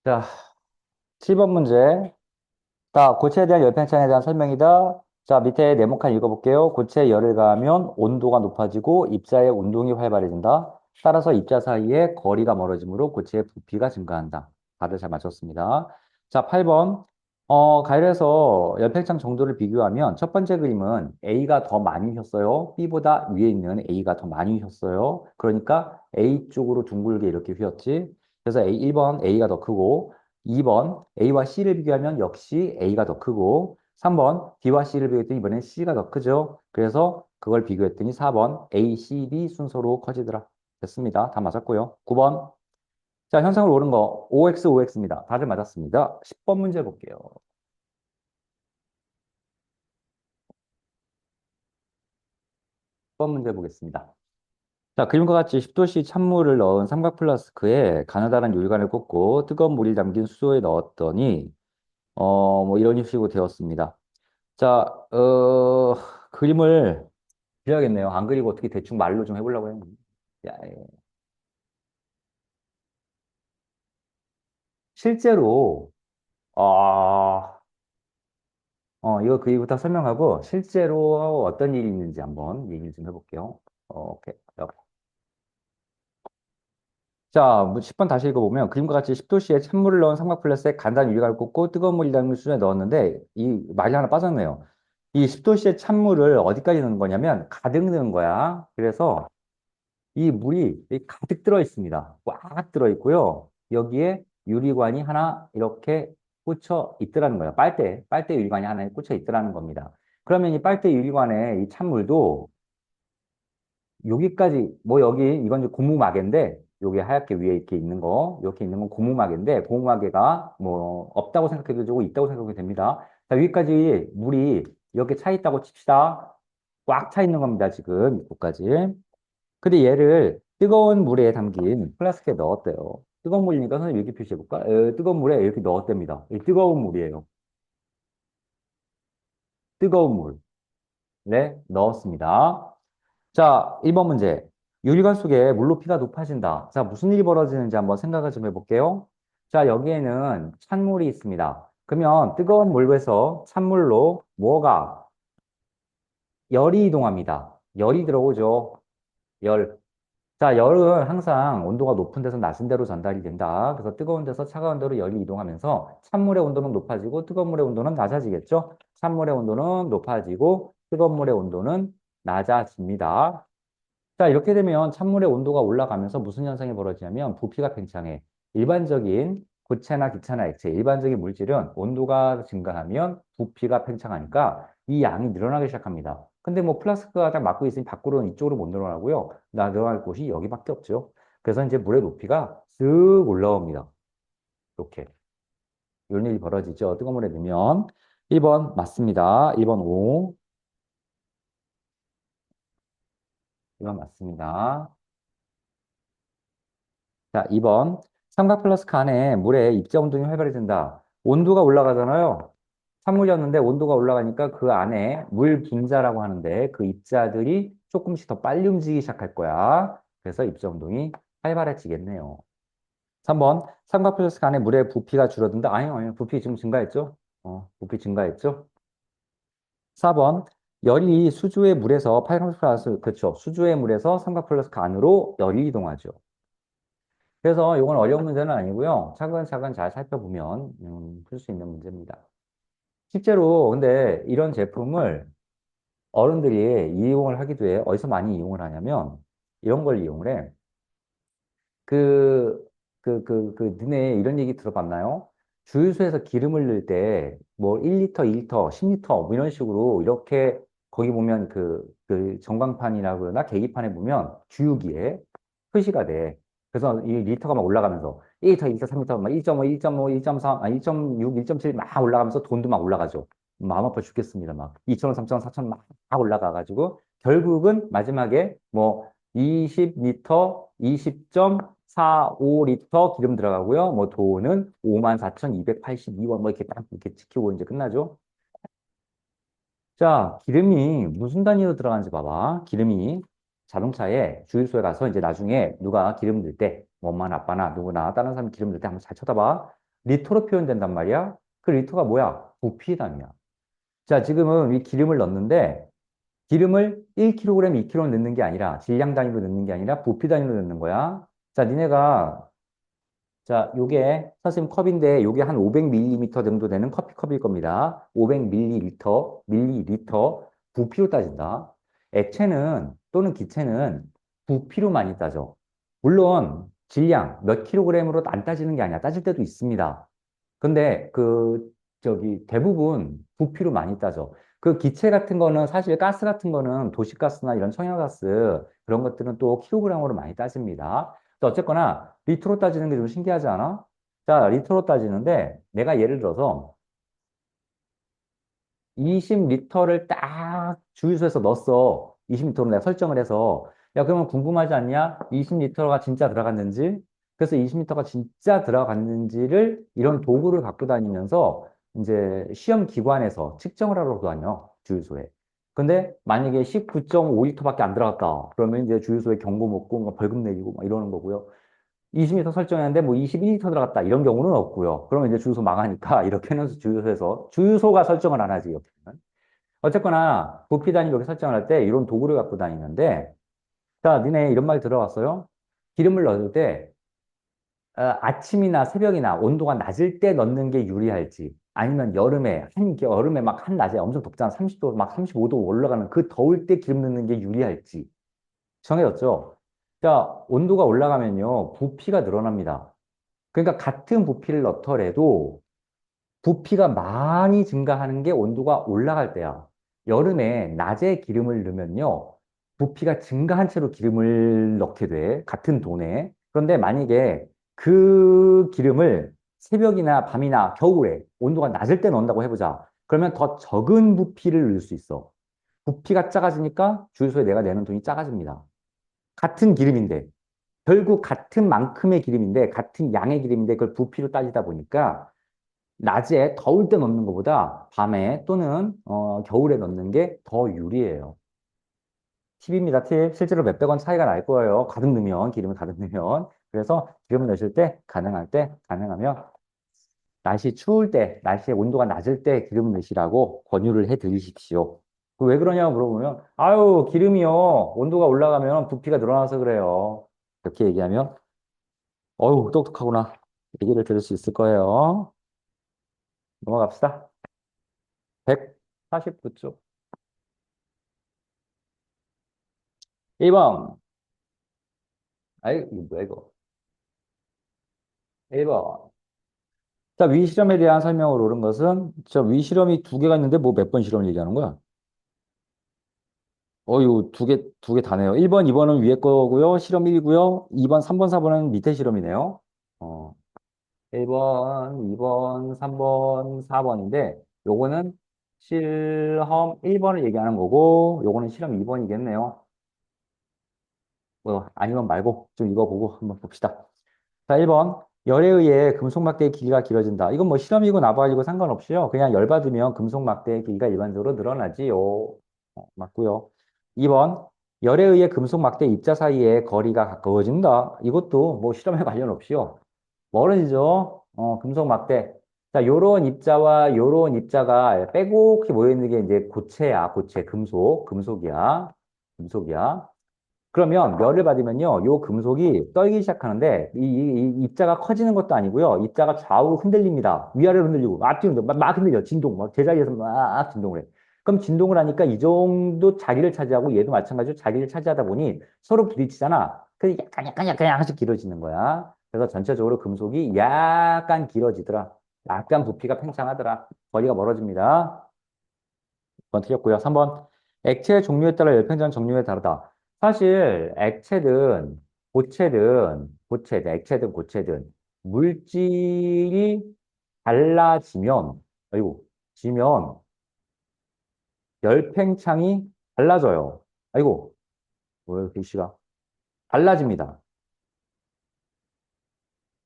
자, 7번 문제. 자, 고체에 대한 열팽창에 대한 설명이다. 자, 밑에 네모칸 읽어볼게요. 고체에 열을 가하면 온도가 높아지고 입자의 운동이 활발해진다. 따라서 입자 사이에 거리가 멀어지므로 고체의 부피가 증가한다. 다들 잘 맞췄습니다. 자, 8번. 가열해서 열팽창 정도를 비교하면 첫 번째 그림은 A가 더 많이 휘었어요. B보다 위에 있는 A가 더 많이 휘었어요. 그러니까 A 쪽으로 둥글게 이렇게 휘었지. 그래서 1번 A가 더 크고 2번 A와 C를 비교하면 역시 A가 더 크고 3번 B와 C를 비교했더니 이번엔 C가 더 크죠. 그래서 그걸 비교했더니 4번 A, C, B 순서로 커지더라. 됐습니다. 다 맞았고요. 9번. 자, 현상을 오른 거 OX, OX입니다. 다들 맞았습니다. 10번 문제 볼게요. 10번 문제 보겠습니다. 자, 그림과 같이 10도씨 찬물을 넣은 삼각 플라스크에 가느다란 요리관을 꽂고 뜨거운 물이 담긴 수조에 넣었더니 뭐 이런 식으로 되었습니다. 자, 그림을 그려야겠네요. 안 그리고 어떻게 대충 말로 좀 해보려고 했는데. 야, 실제로, 이거 그리부터 설명하고 실제로 어떤 일이 있는지 한번 얘기를 좀 해볼게요. 오케이. 자, 10번 다시 읽어보면 그림과 같이 10도씨에 찬물을 넣은 삼각 플러스에 간단 유리관을 꽂고 뜨거운 물이 담긴 수준에 넣었는데 이 말이 하나 빠졌네요. 이 10도씨의 찬물을 어디까지 넣는 거냐면 가득 넣은 거야. 그래서 이 물이 가득 들어 있습니다. 꽉 들어 있고요. 여기에 유리관이 하나 이렇게 꽂혀 있더라는 거예요. 빨대 유리관이 하나 꽂혀 있더라는 겁니다. 그러면 이 빨대 유리관에 이 찬물도 여기까지, 뭐 여기, 이건 이제 고무마개인데, 여기 하얗게 위에 이렇게 있는 거, 이렇게 있는 건 고무마개인데, 고무마개가 뭐 없다고 생각해도 되고 있다고 생각해도 됩니다. 자, 여기까지 물이 이렇게 차 있다고 칩시다. 꽉 차 있는 겁니다, 지금, 이거까지. 근데 얘를 뜨거운 물에 담긴 플라스크에 넣었대요. 뜨거운 물이니까 선생님 이렇게 표시해볼까? 뜨거운 물에 이렇게 넣었답니다. 이 뜨거운 물이에요. 뜨거운 물에 넣었습니다. 자, 1번 문제. 유리관 속에 물높이가 높아진다. 자, 무슨 일이 벌어지는지 한번 생각을 좀 해볼게요. 자, 여기에는 찬물이 있습니다. 그러면 뜨거운 물에서 찬물로 뭐가 열이 이동합니다. 열이 들어오죠. 열. 자, 열은 항상 온도가 높은 데서 낮은 데로 전달이 된다. 그래서 뜨거운 데서 차가운 데로 열이 이동하면서 찬물의 온도는 높아지고 뜨거운 물의 온도는 낮아지겠죠? 찬물의 온도는 높아지고 뜨거운 물의 온도는 낮아집니다. 자, 이렇게 되면 찬물의 온도가 올라가면서 무슨 현상이 벌어지냐면 부피가 팽창해. 일반적인 고체나 기체나 액체, 일반적인 물질은 온도가 증가하면 부피가 팽창하니까 이 양이 늘어나기 시작합니다. 근데 뭐 플라스크가 딱 막고 있으니 밖으로는 이쪽으로 못 늘어나고요. 늘어날 곳이 여기밖에 없죠. 그래서 이제 물의 높이가 쓱 올라옵니다. 이렇게. 이런 일이 벌어지죠. 뜨거운 물에 넣으면. 1번 맞습니다. 1번 O. 1번 맞습니다. 자, 2번. 삼각 플라스크 안에 물에 입자 운동이 활발해진다. 온도가 올라가잖아요. 찬물이었는데 온도가 올라가니까 그 안에 물 분자라고 하는데 그 입자들이 조금씩 더 빨리 움직이기 시작할 거야. 그래서 입자 운동이 활발해지겠네요. 3번. 삼각 플라스크 안에 물의 부피가 줄어든다. 아니요, 아니요. 부피 지금 증가했죠? 부피 증가했죠? 4번. 열이 수주의 물에서 팔각 플라스크, 그렇죠. 수주의 물에서 삼각 플라스크 안으로 열이 이동하죠. 그래서 이건 어려운 문제는 아니고요. 차근차근 잘 살펴보면 풀 수 있는 문제입니다. 실제로 근데 이런 제품을 어른들이 이용을 하기도 해. 어디서 많이 이용을 하냐면 이런 걸 이용을 해. 그, 너네 이런 얘기 들어봤나요? 주유소에서 기름을 넣을 때 뭐 1리터, 2리터, 10리터 뭐 이런 식으로 이렇게 거기 보면 그 전광판이라 그러나 계기판에 보면 주유기에 표시가 돼. 그래서 이 리터가 막 올라가면서 1리터, 2리터, 3리터, 막 1.5, 1.5, 1.3, 1.6, 1.7 막 올라가면서 돈도 막 올라가죠. 마음 아파 죽겠습니다. 막 2,000원, 3,000원, 4,000원 막 올라가가지고 결국은 마지막에 뭐 20리터, 20.45리터 기름 들어가고요. 뭐 돈은 54,282원 뭐 이렇게 딱 이렇게 지키고 이제 끝나죠. 자, 기름이 무슨 단위로 들어가는지 봐봐. 기름이 자동차에 주유소에 가서 이제 나중에 누가 기름 넣을 때, 뭐 엄마나 아빠나 누구나 다른 사람이 기름 넣을 때 한번 잘 쳐다봐. 리터로 표현된단 말이야. 그 리터가 뭐야? 부피당이야. 자, 지금은 이 기름을 넣는데 기름을 1kg, 2kg 넣는 게 아니라 질량 단위로 넣는 게 아니라 부피 단위로 넣는 거야. 자, 니네가 자, 요게 선생님 컵인데 요게 한 500ml 정도 되는 커피컵일 겁니다. 500ml, 밀리리터 부피로 따진다. 액체는 또는 기체는 부피로 많이 따져. 물론 질량 몇 킬로그램으로 안 따지는 게 아니야. 따질 때도 있습니다. 근데 저기 대부분 부피로 많이 따져. 그 기체 같은 거는 사실 가스 같은 거는 도시가스나 이런 청양가스 그런 것들은 또 킬로그램으로 많이 따집니다. 어쨌거나 리터로 따지는 게 좀 신기하지 않아? 자, 리터로 따지는데 내가 예를 들어서 20리터를 딱 주유소에서 넣었어. 20리터로 내가 설정을 해서. 야, 그러면 궁금하지 않냐? 20리터가 진짜 들어갔는지? 그래서 20리터가 진짜 들어갔는지를 이런 도구를 갖고 다니면서 이제 시험 기관에서 측정을 하러 다녀. 주유소에. 근데 만약에 19.5리터밖에 안 들어갔다. 그러면 이제 주유소에 경고 먹고 막 벌금 내리고 막 이러는 거고요. 20m 설정했는데 뭐 21리터 들어갔다 이런 경우는 없고요. 그러면 이제 주유소 망하니까 이렇게 해서 주유소에서 주유소가 설정을 안 하지 이렇게는. 어쨌거나 부피 단위 이렇게 설정을 할 때 이런 도구를 갖고 다니는데 자 니네 이런 말 들어봤어요? 기름을 넣을 때 아침이나 새벽이나 온도가 낮을 때 넣는 게 유리할지 아니면 여름에 막 한낮에 엄청 덥잖아 30도 막 35도 올라가는 그 더울 때 기름 넣는 게 유리할지 정해졌죠? 자 온도가 올라가면요 부피가 늘어납니다. 그러니까 같은 부피를 넣더라도 부피가 많이 증가하는 게 온도가 올라갈 때야. 여름에 낮에 기름을 넣으면요. 부피가 증가한 채로 기름을 넣게 돼. 같은 돈에. 그런데 만약에 그 기름을 새벽이나 밤이나 겨울에 온도가 낮을 때 넣는다고 해보자. 그러면 더 적은 부피를 넣을 수 있어. 부피가 작아지니까 주유소에 내가 내는 돈이 작아집니다. 같은 기름인데. 결국 같은 만큼의 기름인데, 같은 양의 기름인데, 그걸 부피로 따지다 보니까, 낮에 더울 때 넣는 것보다 밤에 또는 겨울에 넣는 게 더 유리해요. 팁입니다, 팁. 실제로 몇백 원 차이가 날 거예요. 가득 넣으면, 기름을 가득 넣으면. 그래서 기름을 넣으실 때, 가능할 때, 가능하면, 날씨 추울 때, 날씨의 온도가 낮을 때 기름을 넣으시라고 권유를 해 드리십시오. 왜 그러냐고 물어보면, 아유, 기름이요. 온도가 올라가면 부피가 늘어나서 그래요. 이렇게 얘기하면, 어유 똑똑하구나. 얘기를 들을 수 있을 거예요. 넘어갑시다. 149쪽. 1번. 아이, 이거 뭐야, 이거. 1번. 자, 위 실험에 대한 설명을 옳은 것은, 위 실험이 두 개가 있는데, 뭐 몇 번 실험을 얘기하는 거야? 이거 두 개 다네요. 1번, 2번은 위에 거고요. 실험 1이고요. 2번, 3번, 4번은 밑에 실험이네요. 어, 1번, 2번, 3번, 4번인데, 요거는 실험 1번을 얘기하는 거고, 요거는 실험 2번이겠네요. 아니면 말고, 좀 이거 보고 한번 봅시다. 자, 1번. 열에 의해 금속 막대의 길이가 길어진다. 이건 뭐 실험이고 나발이고 상관없이요. 그냥 열 받으면 금속 막대의 길이가 일반적으로 늘어나지요. 맞고요. 2번. 열에 의해 금속 막대 입자 사이의 거리가 가까워진다. 이것도 뭐 실험에 관련 없이요. 멀어지죠. 금속 막대. 자, 요런 입자와 요런 입자가 빼곡히 모여있는 게 이제 고체야. 고체. 금속이야. 금속이야. 그러면 열을 받으면요, 요 금속이 떨기 시작하는데, 이 입자가 커지는 것도 아니고요, 입자가 좌우로 흔들립니다. 위아래로 흔들리고, 막 흔들려. 진동, 막 제자리에서 막 진동을 해. 그럼 진동을 하니까 이 정도 자리를 차지하고 얘도 마찬가지로 자리를 차지하다 보니 서로 부딪히잖아. 그래서 약간씩 길어지는 거야. 그래서 전체적으로 금속이 약간 길어지더라. 약간 부피가 팽창하더라. 거리가 멀어집니다. 2번 틀렸고요. 3번. 액체의 종류에 따라 열팽전 정류에 다르다. 사실 액체든 고체든 물질이 달라지면 아이고 지면 열팽창이 달라져요. 아이고 뭐야 글씨가 달라집니다.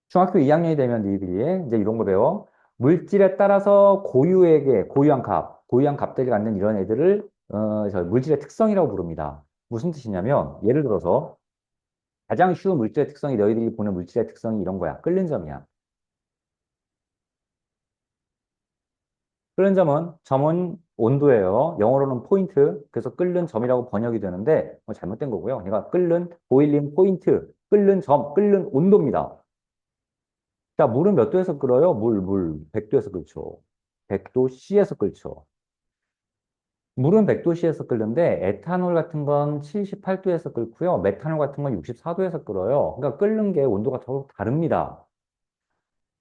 중학교 2학년이 되면 너희들이 이제 이런 거 배워. 물질에 따라서 고유한 값들이 갖는 이런 애들을 저 물질의 특성이라고 부릅니다. 무슨 뜻이냐면 예를 들어서 가장 쉬운 물질의 특성이 너희들이 보는 물질의 특성이 이런 거야. 끓는 점이야. 끓는 점은 온도예요. 영어로는 포인트. 그래서 끓는 점이라고 번역이 되는데 잘못된 거고요. 그러니까 끓는 보일링 포인트, 끓는 점, 끓는 온도입니다. 자, 물은 몇 도에서 끓어요? 물. 100도에서 끓죠. 100도 C에서 끓죠. 물은 100도 C에서 끓는데 에탄올 같은 건 78도에서 끓고요. 메탄올 같은 건 64도에서 끓어요. 그러니까 끓는 게 온도가 더욱 다릅니다.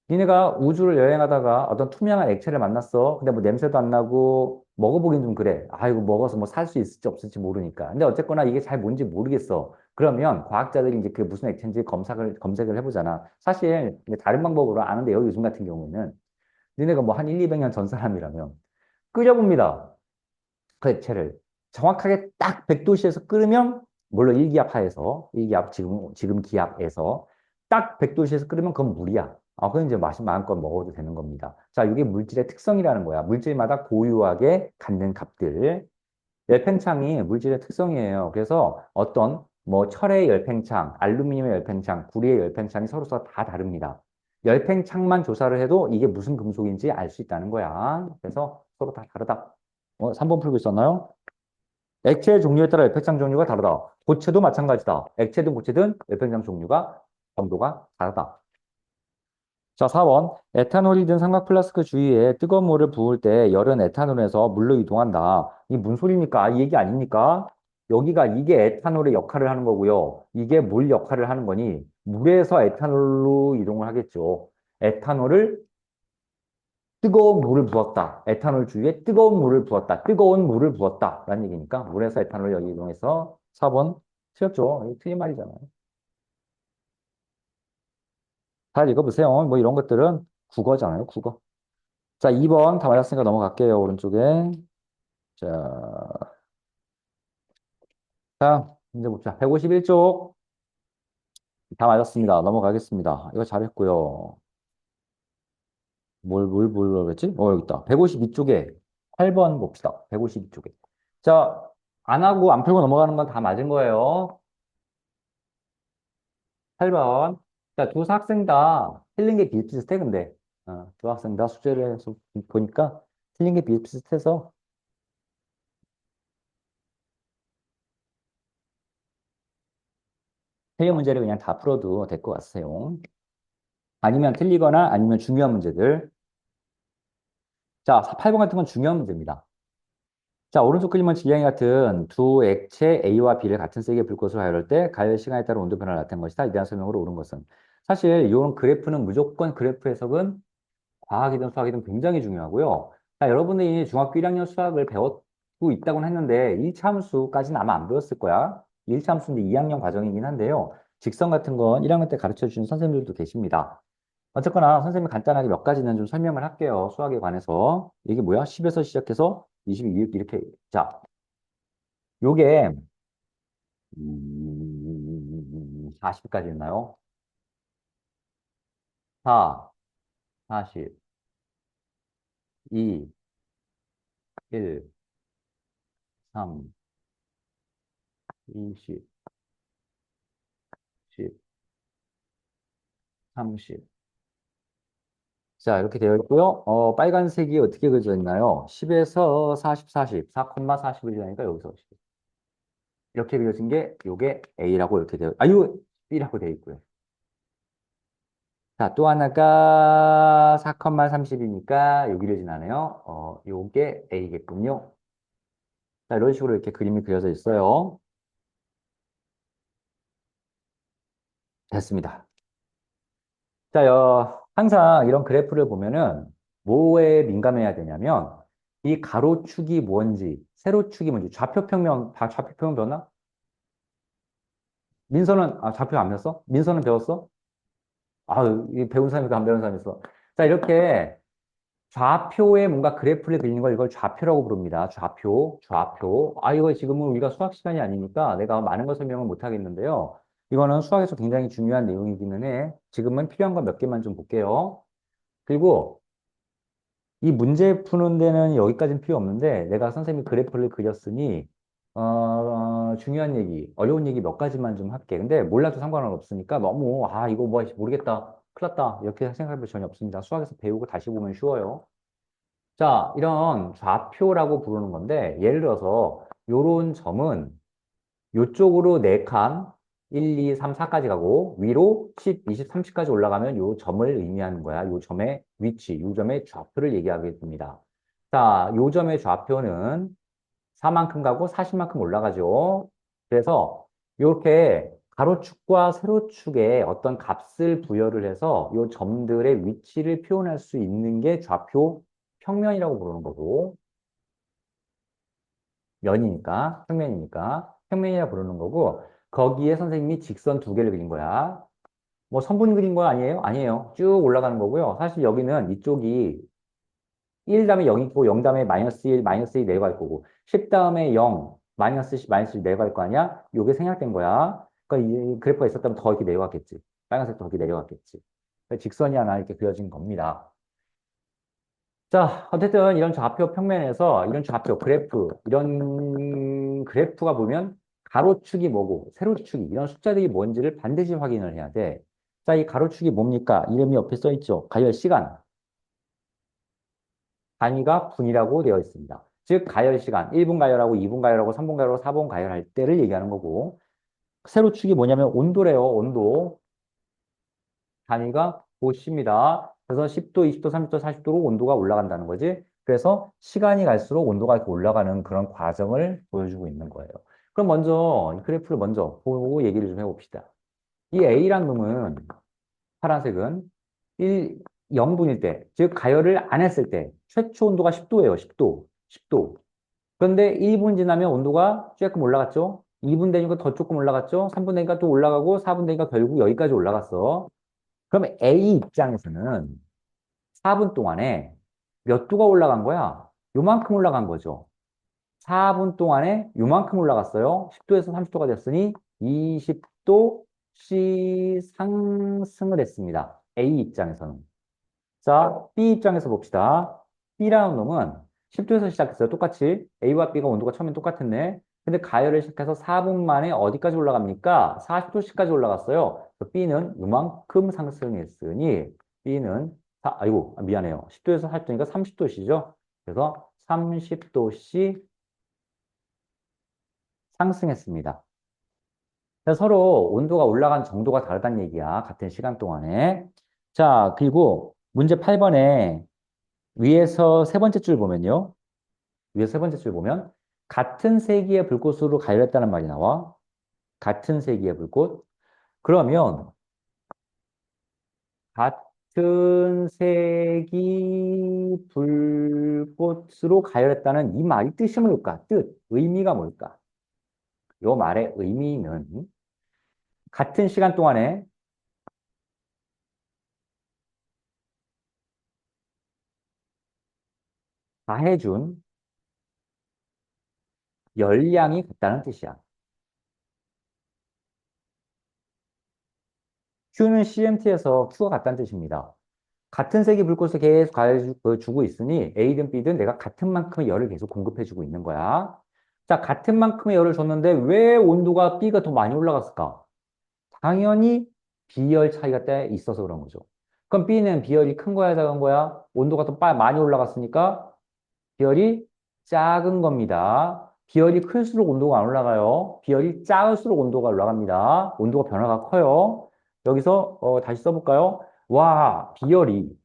니네가 우주를 여행하다가 어떤 투명한 액체를 만났어. 근데 뭐 냄새도 안 나고 먹어보긴 좀 그래. 아, 이거 먹어서 뭐 살 수 있을지 없을지 모르니까. 근데 어쨌거나 이게 잘 뭔지 모르겠어. 그러면 과학자들이 이제 그게 무슨 액체인지 검색을 해보잖아. 사실 이제 다른 방법으로 아는데요. 요즘 같은 경우는 니네가 뭐 한 1, 200년 전 사람이라면 끓여봅니다. 그 액체를. 정확하게 딱 100도씨에서 끓으면 물론 일기압하에서 일기압 지금 기압에서 딱 100도씨에서 끓으면 그건 물이야. 아, 그건 이제 마음껏 먹어도 되는 겁니다. 자, 이게 물질의 특성이라는 거야. 물질마다 고유하게 갖는 값들. 열팽창이 물질의 특성이에요. 그래서 어떤 뭐 철의 열팽창, 알루미늄의 열팽창, 구리의 열팽창이 서로서 다 다릅니다. 열팽창만 조사를 해도 이게 무슨 금속인지 알 수 있다는 거야. 그래서 서로 다 다르다. 3번 풀고 있었나요? 액체의 종류에 따라 열팽창 종류가 다르다. 고체도 마찬가지다. 액체든 고체든 열팽창 종류가 정도가 다르다. 자, 4번. 에탄올이 든 삼각 플라스크 주위에 뜨거운 물을 부을 때 열은 에탄올에서 물로 이동한다. 이게 무슨 소리입니까? 이 얘기 아닙니까? 여기가 이게 에탄올의 역할을 하는 거고요. 이게 물 역할을 하는 거니 물에서 에탄올로 이동을 하겠죠. 에탄올을 뜨거운 물을 부었다. 에탄올 주위에 뜨거운 물을 부었다. 뜨거운 물을 부었다. 라는 얘기니까 물에서 에탄올 여기 이동해서 4번 틀렸죠. 이거 틀린 말이잖아요. 잘 읽어보세요. 뭐 이런 것들은 국어잖아요. 국어. 자, 2번 다 맞았으니까 넘어갈게요. 오른쪽에. 자, 이제 봅시다. 151쪽 다 맞았습니다. 넘어가겠습니다. 이거 잘했고요. 뭘 그랬지? 여기 있다. 152쪽에 8번 봅시다. 152쪽에. 자, 안 하고 안 풀고 넘어가는 건 다 맞은 거예요. 8번. 자, 두 학생 다 틀린 게 비슷비슷해, 근데. 두 학생 다 숙제를 해서 보니까 틀린 게 비슷비슷해서 틀린 문제를 그냥 다 풀어도 될 것 같아요. 아니면 틀리거나 아니면 중요한 문제들. 자, 8번 같은 건 중요한 문제입니다. 자, 오른쪽 그림은 질량이 같은 두 액체 A와 B를 같은 세기에 불 것으로 하여럴 때 가열 시간에 따라 온도 변화를 나타낸 것이다. 이대한 설명으로 옳은 것은. 사실 이런 그래프는 무조건 그래프 해석은 과학이든 수학이든 굉장히 중요하고요. 자, 여러분들이 중학교 1학년 수학을 배웠고 있다고는 했는데 1차 함수까지는 아마 안 배웠을 거야. 1차 함수인데 2학년 과정이긴 한데요. 직선 같은 건 1학년 때 가르쳐 주신 선생님들도 계십니다. 어쨌거나 선생님이 간단하게 몇 가지는 좀 설명을 할게요. 수학에 관해서. 이게 뭐야? 10에서 시작해서 22 이렇게. 자, 요게 40까지 있나요? 4, 40, 2, 1, 3, 20, 10, 30. 자, 이렇게 되어 있고요. 빨간색이 어떻게 그려져 있나요? 10에서 40, 40, 4,41이니까 여기서 10. 이렇게 그려진 게 요게 A라고 이렇게 요 B라고 되어 있고요. 자, 또 하나가 4,30이니까 여기를 지나네요. 요게 A겠군요. 자, 이런 식으로 이렇게 그림이 그려져 있어요. 됐습니다. 자, 항상 이런 그래프를 보면은 뭐에 민감해야 되냐면 이 가로축이 뭔지, 세로축이 뭔지, 좌표평면 변화? 민서는, 좌표 안 배웠어? 민서는 배웠어? 이 배운 사람이고 안 배운 사람이 있어. 자, 이렇게 좌표에 뭔가 그래프를 그리는 걸 이걸 좌표라고 부릅니다. 좌표. 이거 지금은 우리가 수학 시간이 아니니까 내가 많은 걸 설명을 못 하겠는데요. 이거는 수학에서 굉장히 중요한 내용이기는 해. 지금은 필요한 거 몇 개만 좀 볼게요. 그리고 이 문제 푸는 데는 여기까지는 필요 없는데 내가 선생님이 그래프를 그렸으니 중요한 얘기, 어려운 얘기 몇 가지만 좀 할게. 근데 몰라도 상관은 없으니까 너무 이거 뭐 모르겠다, 큰일 났다 이렇게 생각할 필요 전혀 없습니다. 수학에서 배우고 다시 보면 쉬워요. 자, 이런 좌표라고 부르는 건데, 예를 들어서, 요런 점은 요쪽으로 4칸, 1, 2, 3, 4까지 가고, 위로 10, 20, 30까지 올라가면 요 점을 의미하는 거야. 요 점의 위치, 요 점의 좌표를 얘기하게 됩니다. 자, 요 점의 좌표는 4만큼 가고 40만큼 올라가죠. 그래서 이렇게 가로축과 세로축에 어떤 값을 부여를 해서 이 점들의 위치를 표현할 수 있는 게 좌표 평면이라고 부르는 거고, 면이니까, 평면이니까, 평면이라고 부르는 거고, 거기에 선생님이 직선 2개를 그린 거야. 뭐 선분 그린 거 아니에요? 아니에요. 쭉 올라가는 거고요. 사실 여기는 이쪽이 1 다음에 0 있고 0 다음에 마이너스 1, 마이너스 2 내려갈 거고 10 다음에 0, 마이너스 10, 마이너스 1 내려갈 거 아니야? 요게 생략된 거야. 그러니까 이 그래프가 있었다면 더 이렇게 내려갔겠지. 빨간색 더 이렇게 내려갔겠지. 그러니까 직선이 하나 이렇게 그려진 겁니다. 자, 어쨌든 이런 좌표 평면에서 이런 좌표 그래프, 이런 그래프가 보면 가로축이 뭐고 세로축이 이런 숫자들이 뭔지를 반드시 확인을 해야 돼. 자, 이 가로축이 뭡니까? 이름이 옆에 써 있죠. 가열 시간. 단위가 분이라고 되어 있습니다. 즉, 가열 시간, 1분 가열하고 2분 가열하고 3분 가열하고 4분 가열할 때를 얘기하는 거고, 세로축이 뭐냐면 온도래요, 온도. 단위가 도씨입니다. 그래서 10도, 20도, 30도, 40도로 온도가 올라간다는 거지. 그래서 시간이 갈수록 온도가 이렇게 올라가는 그런 과정을 보여주고 있는 거예요. 그럼 먼저 이 그래프를 먼저 보고 얘기를 좀 해봅시다. 이 A란 놈은 파란색은 1, 0분일 때, 즉 가열을 안 했을 때 최초 온도가 10도예요. 10도. 10도. 그런데 1분 지나면 온도가 조금 올라갔죠? 2분 되니까 더 조금 올라갔죠? 3분 되니까 또 올라가고 4분 되니까 결국 여기까지 올라갔어. 그럼 A 입장에서는 4분 동안에 몇 도가 올라간 거야? 요만큼 올라간 거죠. 4분 동안에 요만큼 올라갔어요. 10도에서 30도가 됐으니 20도씨 상승을 했습니다. A 입장에서는. 자, B 입장에서 봅시다. B라는 놈은 10도에서 시작했어요. 똑같이. A와 B가 온도가 처음엔 똑같았네. 근데 가열을 시작해서 4분 만에 어디까지 올라갑니까? 40도씨까지 올라갔어요. 그래서 B는 이만큼 상승했으니 B는 아이고 미안해요. 10도에서 40도니까 30도씨죠. 그래서 30도씨 상승했습니다. 그래서 서로 온도가 올라간 정도가 다르다는 얘기야. 같은 시간 동안에. 자, 그리고 문제 8번에 위에서 세 번째 줄 보면요. 위에서 세 번째 줄 보면 같은 세기의 불꽃으로 가열했다는 말이 나와. 같은 세기의 불꽃. 그러면 같은 세기 불꽃으로 가열했다는 이 말이 뜻이 뭘까? 뜻, 의미가 뭘까? 이 말의 의미는 같은 시간 동안에 가해준 열량이 같다는 뜻이야. Q는 CMT에서 Q가 같다는 뜻입니다. 같은 색이 불꽃을 계속 가해주고 있으니 A든 B든 내가 같은 만큼의 열을 계속 공급해주고 있는 거야. 자, 같은 만큼의 열을 줬는데 왜 온도가 B가 더 많이 올라갔을까? 당연히 비열 차이가 때 있어서 그런 거죠. 그럼 B는 비열이 큰 거야, 작은 거야? 온도가 더 많이 올라갔으니까 비열이 작은 겁니다. 비열이 클수록 온도가 안 올라가요. 비열이 작을수록 온도가 올라갑니다. 온도가 변화가 커요. 여기서 다시 써볼까요? 와, 비열이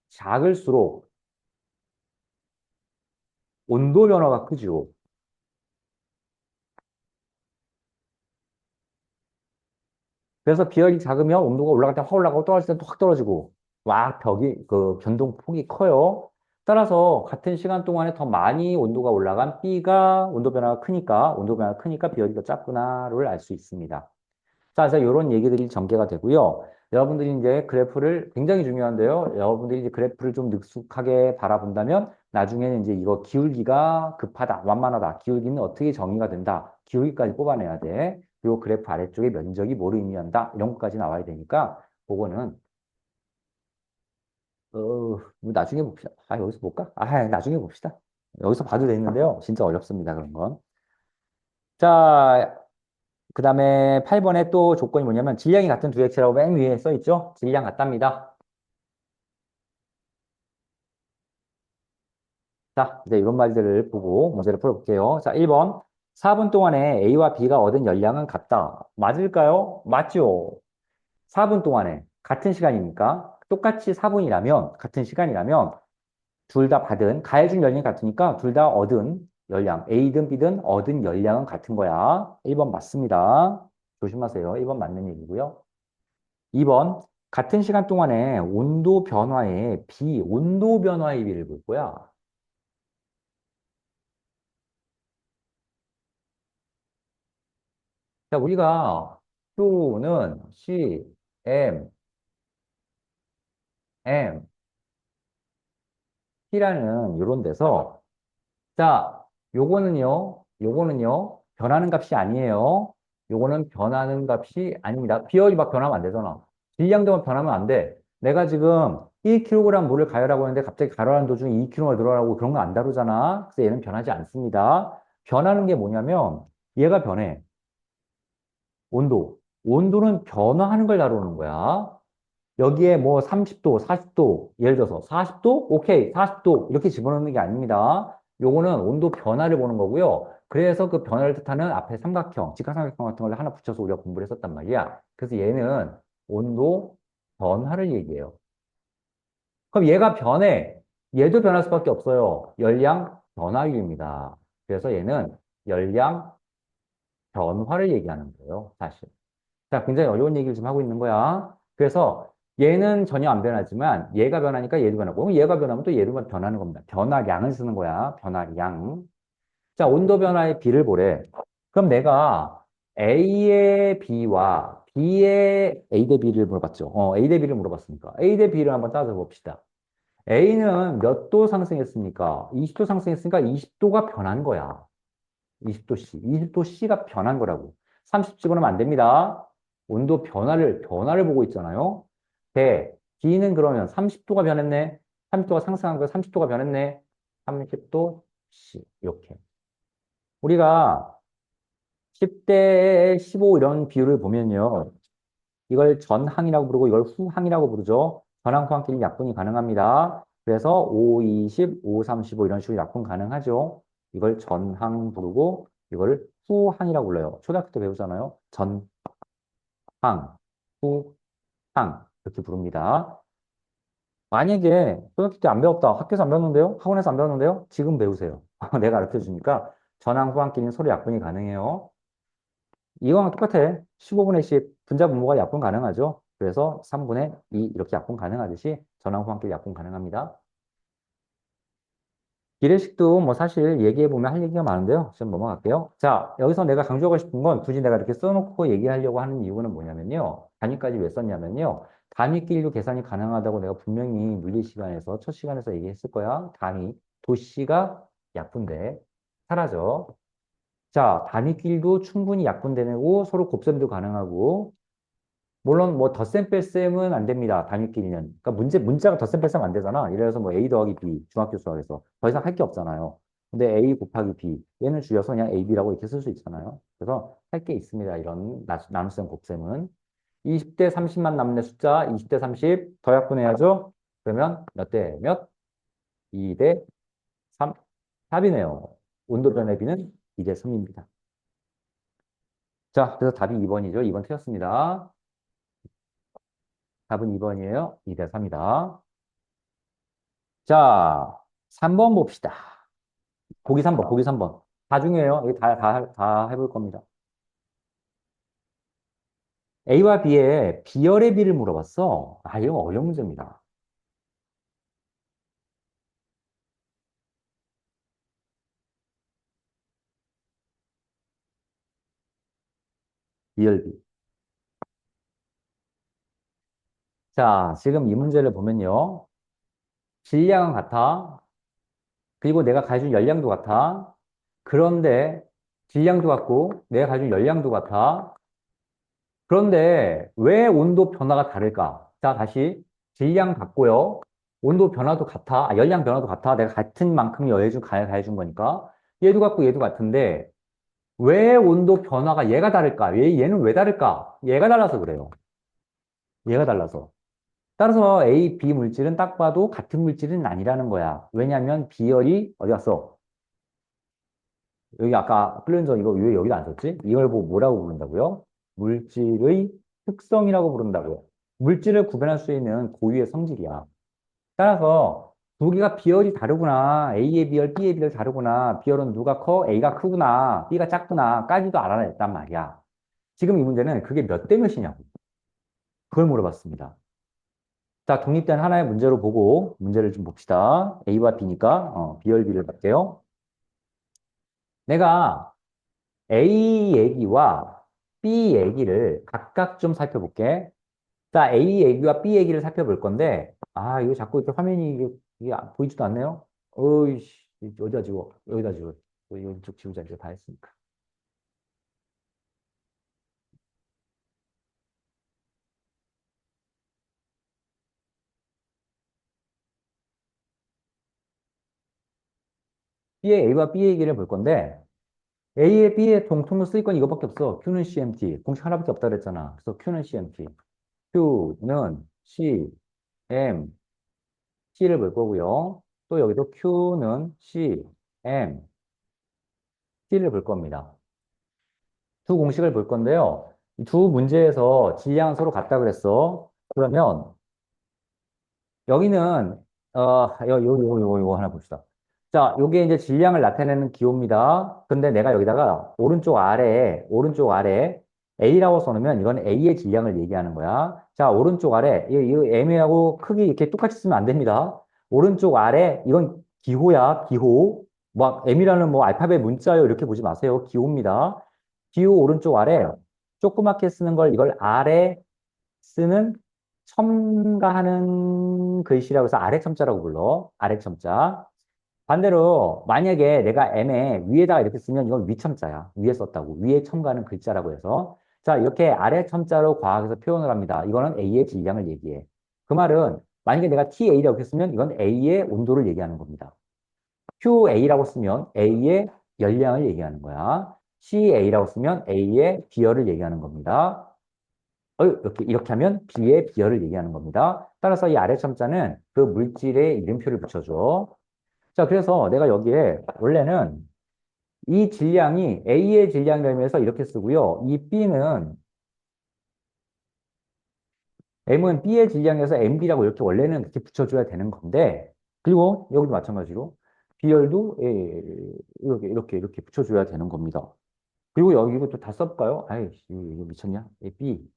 작을수록 온도 변화가 크죠. 그래서 비열이 작으면 온도가 올라갈 때 확 올라가고 떨어질 때 또 확 떨어지고 와 벽이 그 변동폭이 커요. 따라서 같은 시간 동안에 더 많이 온도가 올라간 B가 온도 변화가 크니까 비열이 더 작구나를 알 수 있습니다. 자, 그래서 이런 얘기들이 전개가 되고요. 여러분들이 이제 그래프를 굉장히 중요한데요. 여러분들이 이제 그래프를 좀 능숙하게 바라본다면 나중에는 이제 이거 기울기가 급하다, 완만하다. 기울기는 어떻게 정의가 된다. 기울기까지 뽑아내야 돼. 그리고 그래프 아래쪽에 면적이 뭐를 의미한다. 이런 것까지 나와야 되니까 그거는 뭐 나중에 봅시다. 아, 여기서 볼까? 아, 나중에 봅시다. 여기서 봐도 되는데요. 진짜 어렵습니다. 그런 건. 자, 그 다음에 8번에 또 조건이 뭐냐면 질량이 같은 두 액체라고 맨 위에 써 있죠? 질량 같답니다. 자, 이제 이런 말들을 보고 문제를 풀어볼게요. 자, 1번. 4분 동안에 A와 B가 얻은 열량은 같다. 맞을까요? 맞죠? 4분 동안에 같은 시간이니까 똑같이 4분이라면 같은 시간이라면 둘 다 받은 가해준 열량이 같으니까 둘 다 얻은 열량 A든 B든 얻은 열량은 같은 거야. 1번 맞습니다. 조심하세요. 1번 맞는 얘기고요. 2번 같은 시간 동안에 온도 변화의 온도 변화의 비를 볼 거야. 자, 우리가 Q는 C, M, M, T라는 이런 데서 자, 요거는요, 변하는 값이 아니에요. 요거는 변하는 값이 아닙니다. 비열이 막 변하면 안 되잖아. 질량도만 변하면 안 돼. 내가 지금 1kg 물을 가열하고 있는데 갑자기 가열하는 도중에 2kg가 늘어나고 그런 거 안 다루잖아. 그래서 얘는 변하지 않습니다. 변하는 게 뭐냐면 얘가 변해. 온도. 온도는 변화하는 걸 다루는 거야. 여기에 뭐 30도, 40도, 예를 들어서 40도? 오케이, 40도 이렇게 집어넣는 게 아닙니다. 요거는 온도 변화를 보는 거고요. 그래서 그 변화를 뜻하는 앞에 삼각형, 직각삼각형 같은 걸 하나 붙여서 우리가 공부를 했었단 말이야. 그래서 얘는 온도 변화를 얘기해요. 그럼 얘가 변해. 얘도 변할 수밖에 없어요. 열량 변화율입니다. 그래서 얘는 열량 변화를 얘기하는 거예요, 사실. 자, 굉장히 어려운 얘기를 지금 하고 있는 거야. 그래서 얘는 전혀 안 변하지만 얘가 변하니까 얘도 변하고 얘가 변하면 또 얘도 변하는 겁니다. 변화량을 쓰는 거야. 변화량. 자, 온도 변화의 B를 보래. 그럼 내가 A의 B와 B의 A 대 B를 물어봤죠. A 대 B를 물어봤으니까. A 대 B를 한번 따져봅시다. A는 몇 도 상승했습니까? 20도 상승했으니까 20도가 변한 거야. 20도 C. 20도 C가 변한 거라고. 30 집어넣으면 안 됩니다. 온도 변화를 보고 있잖아요. D는 그러면 30도가 변했네. 30도가 상승한 거 30도가 변했네. 30도 C. 이렇게. 우리가 10대 15 이런 비율을 보면요. 이걸 전항이라고 부르고 이걸 후항이라고 부르죠. 전항, 후항끼리 약분이 가능합니다. 그래서 5, 20, 5, 35 이런 식으로 약분 가능하죠. 이걸 전항 부르고 이걸 후항이라고 불러요. 초등학교 때 배우잖아요. 전항, 후항 이렇게 부릅니다. 만약에 초등학교 때 안 배웠다. 학교에서 안 배웠는데요? 학원에서 안 배웠는데요? 지금 배우세요. 내가 가르쳐 주니까 전항, 후항끼리는 서로 약분이 가능해요. 이거랑 똑같아. 15분의 10 분자 분모가 약분 가능하죠. 그래서 3분의 2 이렇게 약분 가능하듯이 전항 후항끼리 약분 가능합니다. 비례식도 뭐 사실 얘기해보면 할 얘기가 많은데요. 좀 넘어갈게요. 자, 여기서 내가 강조하고 싶은 건 굳이 내가 이렇게 써놓고 얘기하려고 하는 이유는 뭐냐면요. 단위까지 왜 썼냐면요. 단위끼리도 계산이 가능하다고 내가 분명히 물리 시간에서 첫 시간에서 얘기했을 거야. 단위, 도씨가 약분돼. 사라져. 자, 단위끼리도 충분히 약분되고 서로 곱셈도 가능하고 물론 뭐 덧셈 뺄셈은 안 됩니다. 단위끼리는. 그러니까 문자가 덧셈 뺄셈 안 되잖아. 예를 들어서 뭐 A 더하기 B 중학교 수학에서 더 이상 할 게 없잖아요. 근데 A 곱하기 B 얘는 줄여서 그냥 AB라고 이렇게 쓸 수 있잖아요. 그래서 할 게 있습니다. 이런 나눗셈 곱셈은 20대 30만 남는 숫자 20대 30 더 약분해야죠. 그러면 몇 대 몇? 2 대 3. 답이네요. 온도 변의 비는 2 대 3입니다. 자, 그래서 답이 2번이죠. 2번 틀렸습니다. 답은 2번이에요. 2 대 3이다. 자, 3번 봅시다. 보기 3번, 보기 3번. 다 중요해요. 여기 다 해볼 겁니다. A와 B의 비열의 비를 물어봤어. 아, 이거 어려운 문제입니다. 비열비. 자, 지금 이 문제를 보면요. 질량은 같아. 그리고 내가 가진 열량도 같아. 그런데 질량도 같고 내가 가진 열량도 같아. 그런데 왜 온도 변화가 다를까? 자, 다시 질량 같고요. 온도 변화도 같아. 열량 변화도 같아. 내가 같은 만큼 가해준 거니까. 얘도 같고 얘도 같은데 왜 온도 변화가 얘가 다를까? 얘는 왜 다를까? 얘가 달라서 그래요. 얘가 달라서. 따라서 A, B 물질은 딱 봐도 같은 물질은 아니라는 거야. 왜냐하면 비열이 어디 갔어? 여기 아까 플루엔저 이거 왜 여기다 안 썼지? 이걸 보고 뭐라고 부른다고요? 물질의 특성이라고 부른다고요. 물질을 구별할 수 있는 고유의 성질이야. 따라서 두 개가 비열이 다르구나. A의 비열, B의 비열 다르구나. 비열은 누가 커? A가 크구나. B가 작구나. 까지도 알아냈단 말이야. 지금 이 문제는 그게 몇 대 몇이냐고. 그걸 물어봤습니다. 자, 독립된 하나의 문제로 보고 문제를 좀 봅시다. A와 B니까 비열, B를 볼게요. 내가 A 얘기와 B 얘기를 각각 좀 살펴볼게. 자, A 얘기와 B 얘기를 살펴볼 건데, 이거 자꾸 이렇게 화면이 이게 보이지도 않네요? 어이씨, 어디다 지워? 여기다 지워. 이쪽 지우자, 이제 다 했으니까. B의 A와 B 얘기를 볼 건데, A의 B의 공통으로 쓰일 건 이거밖에 없어. Q는 CMT. 공식 하나밖에 없다 그랬잖아. 그래서 Q는 CMT. Q는 C, M, T를 볼 거고요. 또 여기도 Q는 C, M, T를 볼 겁니다. 두 공식을 볼 건데요. 이 두 문제에서 질량은 서로 같다 그랬어. 그러면 여기는 요거 하나 봅시다. 자, 요게 이제 질량을 나타내는 기호입니다. 근데 내가 여기다가 오른쪽 아래 A라고 써놓으면 이건 A의 질량을 얘기하는 거야. 자, 오른쪽 아래 이 M하고 크기 이렇게 똑같이 쓰면 안 됩니다. 오른쪽 아래 이건 기호야, 기호. 막 M이라는 뭐 알파벳 문자요 이렇게 보지 마세요. 기호입니다. 기호 오른쪽 아래 조그맣게 쓰는 걸 이걸 아래 쓰는 첨가하는 글씨라고 해서 아래 첨자라고 불러. 아래 첨자. 반대로 만약에 내가 M에 위에다가 이렇게 쓰면 이건 위 첨자야. 위에 썼다고. 위에 첨가하는 글자라고 해서. 자, 이렇게 아래 첨자로 과학에서 표현을 합니다. 이거는 A의 질량을 얘기해. 그 말은 만약에 내가 TA라고 했으면 이건 A의 온도를 얘기하는 겁니다. QA라고 쓰면 A의 열량을 얘기하는 거야. CA라고 쓰면 A의 비열을 얘기하는 겁니다. 이렇게 하면 B의 비열을 얘기하는 겁니다. 따라서 이 아래 첨자는 그 물질의 이름표를 붙여줘. 자, 그래서 내가 여기에 원래는 이 질량이 A의 질량이라면서 이렇게 쓰고요. 이 B는 M은 B의 질량에서 MB라고 이렇게 원래는 이렇게 붙여줘야 되는 건데, 그리고 여기도 마찬가지로 비열도 이렇게 붙여줘야 되는 겁니다. 그리고 여기 이거 또 다 써볼까요? 아이씨, 이거 미쳤냐? B,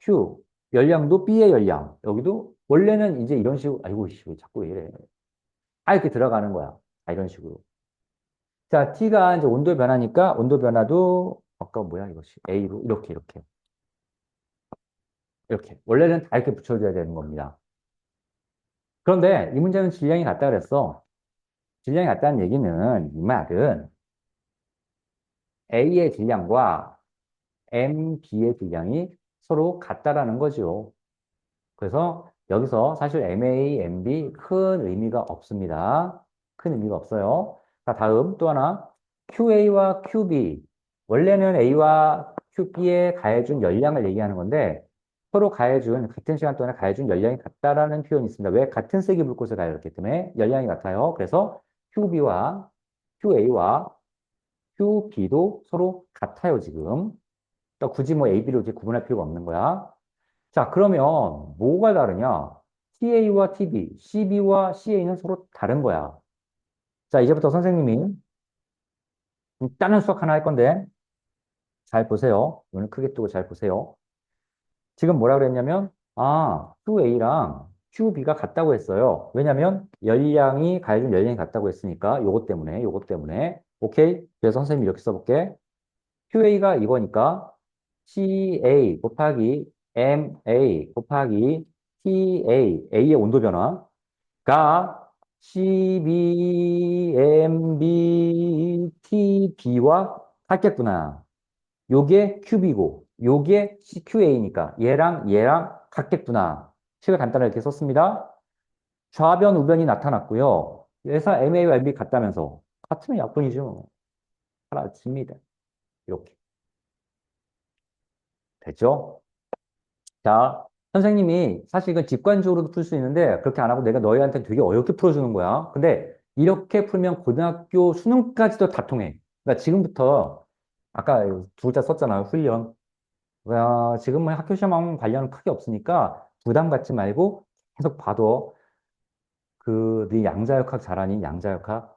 Q, 열량도 B의 열량. 여기도 원래는 이제 이런 식으로, 아이고, 씨, 왜 자꾸 왜 이래. 이렇게 들어가는 거야. 이런 식으로. 자, T가 이제 온도 변화니까 온도 변화도, 아까 뭐야, 이것이. A로, 이렇게. 원래는 다 이렇게 붙여줘야 되는 겁니다. 그런데 이 문제는 질량이 같다 그랬어. 질량이 같다는 얘기는, 이 말은 A의 질량과 MB의 질량이 서로 같다라는 거죠. 그래서 여기서 사실 MA, MB 큰 의미가 없습니다. 큰 의미가 없어요. 자, 다음 또 하나. QA와 QB. 원래는 A와 QB에 가해준 열량을 얘기하는 건데 서로 가해준, 같은 시간 동안에 가해준 열량이 같다라는 표현이 있습니다. 왜? 같은 세기 불꽃을 가해줬기 때문에 열량이 같아요. 그래서 QB와 QA와 QB도 서로 같아요, 지금. 그러니까 굳이 뭐 A, B로 이렇게 구분할 필요가 없는 거야. 자, 그러면 뭐가 다르냐? TA와 TB, CB와 CA는 서로 다른 거야. 자, 이제부터 선생님이 다른 수학 하나 할 건데 잘 보세요. 눈을 크게 뜨고 잘 보세요. 지금 뭐라 그랬냐면 QA랑 QB가 같다고 했어요. 왜냐면 열량이 가해준 열량이 같다고 했으니까 요것 때문에 오케이? 그래서 선생님이 이렇게 써볼게. QA가 이거니까 CA 곱하기 MA 곱하기 TA, A의 온도 변화가 CBMB TB와 같겠구나. 요게 QB고, 요게 CQA니까 얘랑 같겠구나. 식을 간단하게 이렇게 썼습니다. 좌변, 우변이 나타났고요. 그래서 MA와 MB 같다면서 같으면 약분이죠. 사라집니다. 이렇게 됐죠? 자. 선생님이 사실 이건 직관적으로도 풀 수 있는데 그렇게 안 하고 내가 너희한테 되게 어렵게 풀어주는 거야. 근데 이렇게 풀면 고등학교 수능까지도 다 통해. 그러니까 지금부터 아까 두 글자 썼잖아요. 훈련. 지금은 학교 시험하고 관련은 크게 없으니까 부담 갖지 말고 계속 봐도 네 양자역학 잘하니? 양자역학?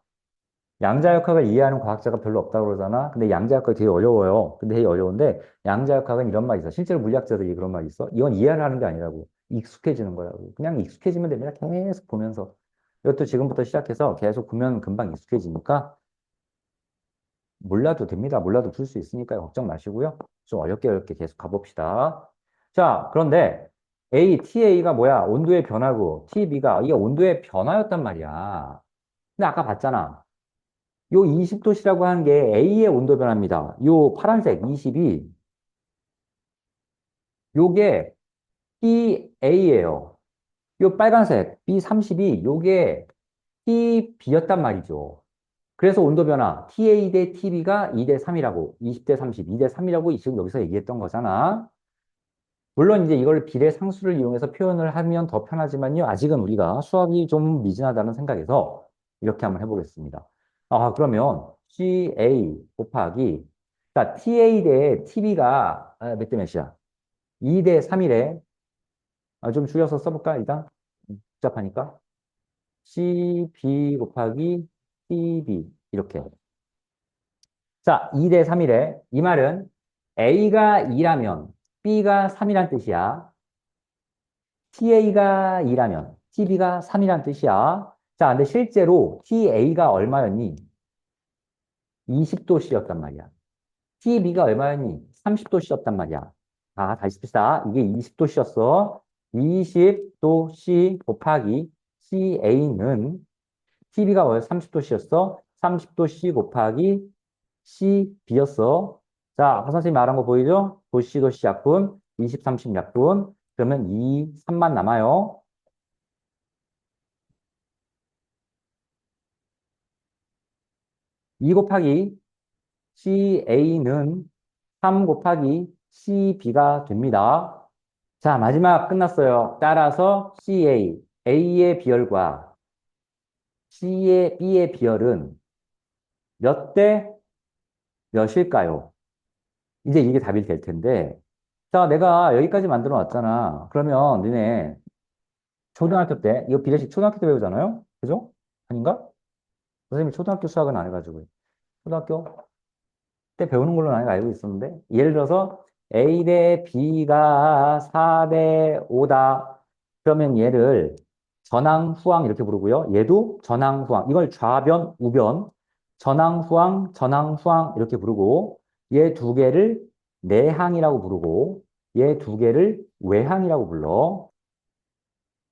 양자역학을 이해하는 과학자가 별로 없다고 그러잖아. 근데 양자역학이 되게 어려워요. 근데 되게 어려운데 양자역학은 이런 말이 있어. 실제로 물리학자들이 그런 말이 있어. 이건 이해를 하는 게 아니라고. 익숙해지는 거라고. 그냥 익숙해지면 됩니다. 계속 보면서. 이것도 지금부터 시작해서 계속 보면 금방 익숙해지니까 몰라도 됩니다. 몰라도 풀 수 있으니까 걱정 마시고요. 좀 어렵게 어렵게 계속 가봅시다. 자, 그런데 TA가 뭐야? 온도의 변화고 TB가 이게 온도의 변화였단 말이야. 근데 아까 봤잖아. 요 20도씨라고 하는 게 A의 온도 변화입니다. 요 파란색 20이 요게 TA예요. 요 빨간색 B30이 요게 TB였단 말이죠. 그래서 온도 변화 TA 대 TB가 2대 3이라고 20대 30, 2대 3이라고 지금 여기서 얘기했던 거잖아. 물론 이제 이걸 비례 상수를 이용해서 표현을 하면 더 편하지만요. 아직은 우리가 수학이 좀 미진하다는 생각에서 이렇게 한번 해보겠습니다. 그러면 CA 곱하기, 자, TA 대 TB가 몇 대 몇이야? 2 대 3이래. 좀 줄여서 써볼까, 일단? 복잡하니까. CB 곱하기 TB. 이렇게. 자, 2 대 3이래. 이 말은 A가 2라면 B가 3이란 뜻이야. TA가 2라면 TB가 3이란 뜻이야. 자, 근데 실제로 TA가 얼마였니? 20도씨였단 말이야. TB가 얼마였니? 30도씨였단 말이야. 다시 봅시다. 이게 20도씨였어. 20도씨 곱하기 CA는 TB가 30도씨였어. 30도씨 곱하기 CB였어. 자, 아까 선생님이 말한 거 보이죠? 도씨 약분, 20, 30 약분. 그러면 2, 3만 남아요. 2 곱하기 CA는 3 곱하기 CB가 됩니다. 자, 마지막 끝났어요. 따라서 A의 비열과 B의 비열은 몇 대 몇일까요? 이제 이게 답이 될 텐데. 자, 내가 여기까지 만들어 놨잖아. 그러면 너네 초등학교 때, 이거 비례식 초등학교 때 배우잖아요? 그죠? 아닌가? 선생님이 초등학교 수학은 안 해가지고. 초등학교 때 배우는 걸로 나는 알고 있었는데, 예를 들어서 A 대 B가 4 대 5다. 그러면 얘를 전항, 후항 이렇게 부르고요. 얘도 전항, 후항. 이걸 좌변, 우변, 전항, 후항, 전항, 후항 이렇게 부르고, 얘 두 개를 내항이라고 부르고, 얘 두 개를 외항이라고 불러.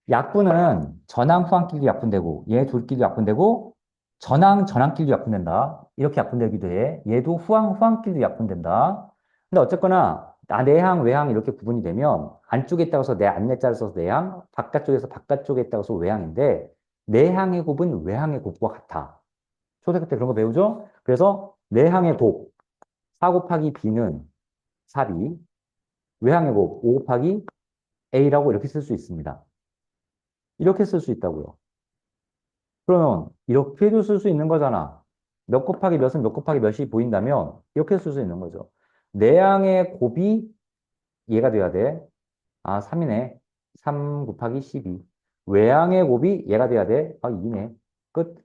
약분은 전항, 후항끼리 약분되고, 얘 둘끼리 약분되고, 전항끼리도 약분된다. 이렇게 약분되기도 해. 얘도 후항끼리도 약분된다. 근데 어쨌거나, 내항, 외항 이렇게 구분이 되면, 안쪽에 있다고서 안내자를 써서 내항, 바깥쪽에서 바깥쪽에 있다고서 외항인데, 내항의 곱은 외항의 곱과 같아. 초등학교 때 그런 거 배우죠? 그래서 내항의 곱, 4 곱하기 B는 4B, 외항의 곱, 5 곱하기 A라고 이렇게 쓸 수 있습니다. 이렇게 쓸 수 있다고요. 그러면 이렇게도 쓸 수 있는 거잖아. 몇 곱하기 몇은 몇 곱하기 몇이 보인다면 이렇게 쓸 수 있는 거죠. 내항의 곱이 얘가 돼야 돼. 3이네. 3 곱하기 12. 외항의 곱이 얘가 돼야 돼. 2네. 끝.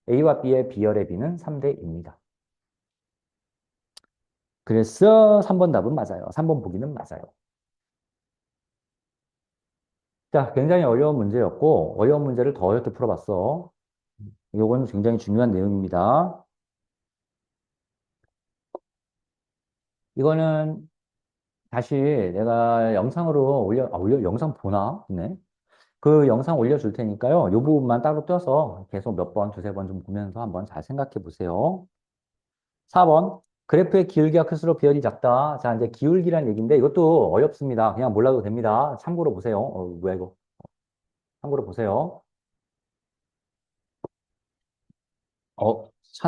A와 B의 비열의 B는 3대 2입니다. 그래서 3번 답은 맞아요. 3번 보기는 맞아요. 자, 굉장히 어려운 문제였고, 어려운 문제를 더 어렵게 풀어봤어. 이건 굉장히 중요한 내용입니다. 이거는 다시 내가 영상으로 영상 보나? 네. 그 영상 올려줄 테니까요. 이 부분만 따로 떼서 계속 몇 번, 두세 번 좀 보면서 한번 잘 생각해 보세요. 4번. 그래프의 기울기가 클수록 비열이 작다. 자, 이제 기울기란 얘기인데 이것도 어렵습니다. 그냥 몰라도 됩니다. 참고로 보세요. 뭐야 이거. 참고로 보세요.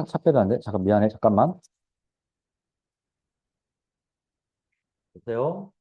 차 빼도 안 돼? 잠깐 미안해. 잠깐만. 보세요.